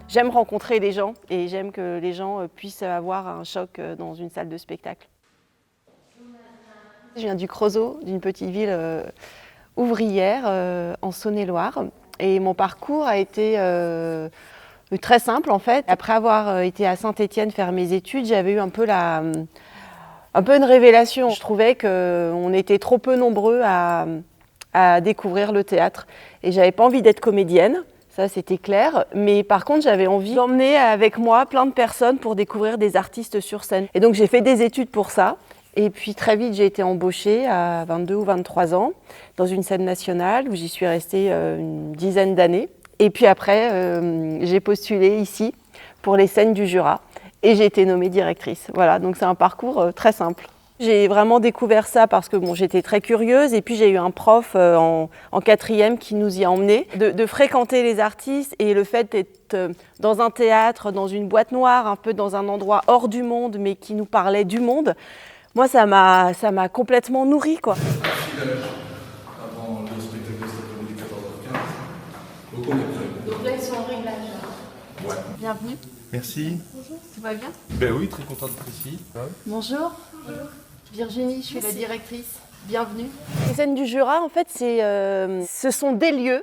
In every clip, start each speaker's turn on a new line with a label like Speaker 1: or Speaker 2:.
Speaker 1: J'aime rencontrer les gens et j'aime que les gens puissent avoir un choc dans une salle de spectacle. Je viens du Creusot, d'une petite ville ouvrière en Saône-et-Loire. Et mon parcours a été très simple en fait. Après avoir été à Saint-Étienne faire mes études, j'avais eu un peu une révélation. Je trouvais qu'on était trop peu nombreux à découvrir le théâtre. Et j'avais pas envie d'être comédienne. Ça, c'était clair. Mais par contre, j'avais envie d'emmener avec moi plein de personnes pour découvrir des artistes sur scène. Et donc, j'ai fait des études pour ça. Et puis, très vite, j'ai été embauchée à 22 ou 23 ans dans une scène nationale où j'y suis restée une dizaine d'années. Et puis après, j'ai postulé ici pour les scènes du Jura. Et j'ai été nommée directrice. Voilà, donc c'est un parcours très simple. J'ai vraiment découvert ça parce que j'étais très curieuse et puis j'ai eu un prof en quatrième qui nous y a emmenés. De fréquenter les artistes et le fait d'être dans un théâtre, dans une boîte noire, un peu dans un endroit hors du monde mais qui nous parlait du monde, moi ça m'a complètement nourrie, quoi.
Speaker 2: Avant le spectacle de cet après-midi 14h15. Donc on est prêt.
Speaker 1: Donc là ils sont en réglage.
Speaker 2: Ouais.
Speaker 1: Bienvenue.
Speaker 2: Merci.
Speaker 1: Bonjour, tout va bien?
Speaker 2: Ben oui, très content d'être ici.
Speaker 1: Bonjour. Virginie, je suis la directrice. Bienvenue. Les scènes du Jura, en fait, ce sont des lieux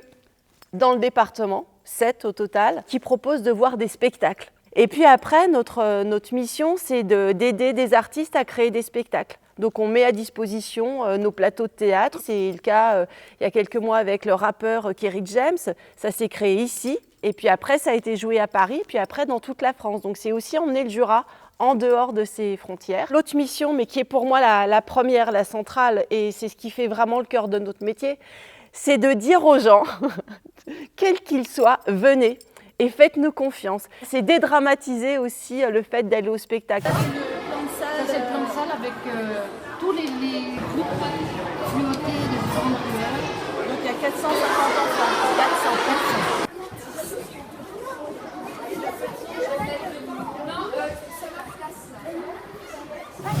Speaker 1: dans le département, 7 au total, qui proposent de voir des spectacles. Et puis après, notre mission, c'est d'aider des artistes à créer des spectacles. Donc on met à disposition nos plateaux de théâtre. C'est le cas il y a quelques mois avec le rappeur Kerry James. Ça s'est créé ici. Et puis après, ça a été joué à Paris, puis après dans toute la France. Donc c'est aussi emmener le Jura en dehors de ses frontières. L'autre mission, mais qui est pour moi la première, la centrale, et c'est ce qui fait vraiment le cœur de notre métier, c'est de dire aux gens, quels qu'ils soient, venez et faites-nous confiance. C'est dédramatiser aussi le fait d'aller au spectacle.
Speaker 3: Ça, c'est le plan de salle avec tous les groupes fluotés de différentes couleurs.
Speaker 1: Donc il y a 450 enfants, 400 personnes.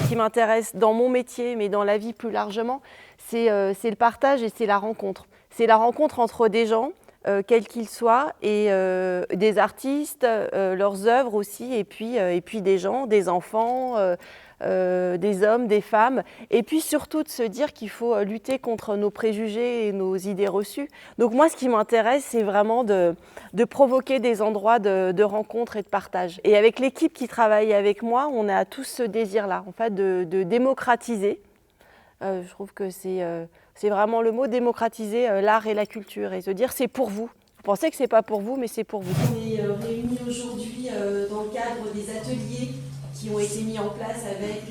Speaker 1: Ce qui m'intéresse dans mon métier, mais dans la vie plus largement, c'est le partage et c'est la rencontre. C'est la rencontre entre des gens, quels qu'ils soient, et des artistes, leurs œuvres aussi, et puis des gens, des enfants, des hommes, des femmes, et puis surtout de se dire qu'il faut lutter contre nos préjugés et nos idées reçues. Donc moi, ce qui m'intéresse, c'est vraiment de provoquer des endroits de rencontre et de partage. Et avec l'équipe qui travaille avec moi, on a tous ce désir-là, en fait, de démocratiser. Je trouve que c'est vraiment le mot, démocratiser l'art et la culture, et se dire c'est pour vous. Vous pensez que c'est pas pour vous, mais c'est pour vous. On est réunis aujourd'hui dans le cadre des ateliers qui ont été mis en place avec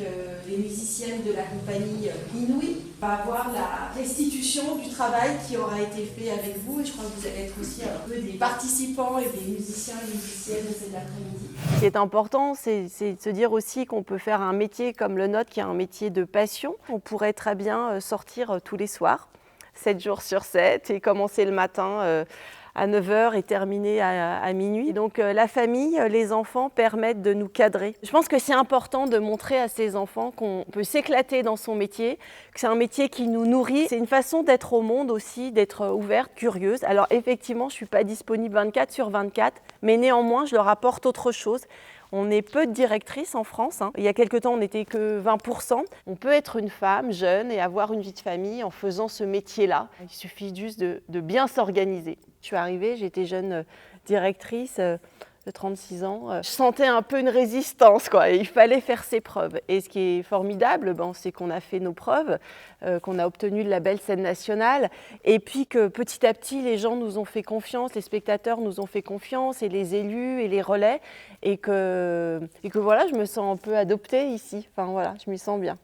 Speaker 1: les musiciennes de la compagnie Inouï. On va voir la restitution du travail qui aura été fait avec vous, et je crois que vous allez être aussi un peu des participants et des musiciens et musiciennes de cet après-midi. Ce qui est important, c'est de se dire aussi qu'on peut faire un métier comme le nôtre, qui est un métier de passion. On pourrait très bien sortir tous les soirs, 7 jours sur 7, et commencer le matin à 9h et terminer à minuit. Et donc la famille, les enfants permettent de nous cadrer. Je pense que c'est important de montrer à ces enfants qu'on peut s'éclater dans son métier, que c'est un métier qui nous nourrit. C'est une façon d'être au monde aussi, d'être ouverte, curieuse. Alors effectivement, je ne suis pas disponible 24 sur 24, mais néanmoins, je leur apporte autre chose. On est peu de directrices en France. Il y a quelque temps, on n'était que 20%. On peut être une femme jeune et avoir une vie de famille en faisant ce métier-là. Il suffit juste de bien s'organiser. Je suis arrivée, j'étais jeune directrice de 36 ans. Je sentais un peu une résistance, quoi. Et il fallait faire ses preuves. Et ce qui est formidable, c'est qu'on a fait nos preuves, qu'on a obtenu le label Scène nationale, et puis que petit à petit, les gens nous ont fait confiance, les spectateurs nous ont fait confiance, et les élus et les relais, et que voilà, je me sens un peu adoptée ici. Enfin voilà, je m'y sens bien.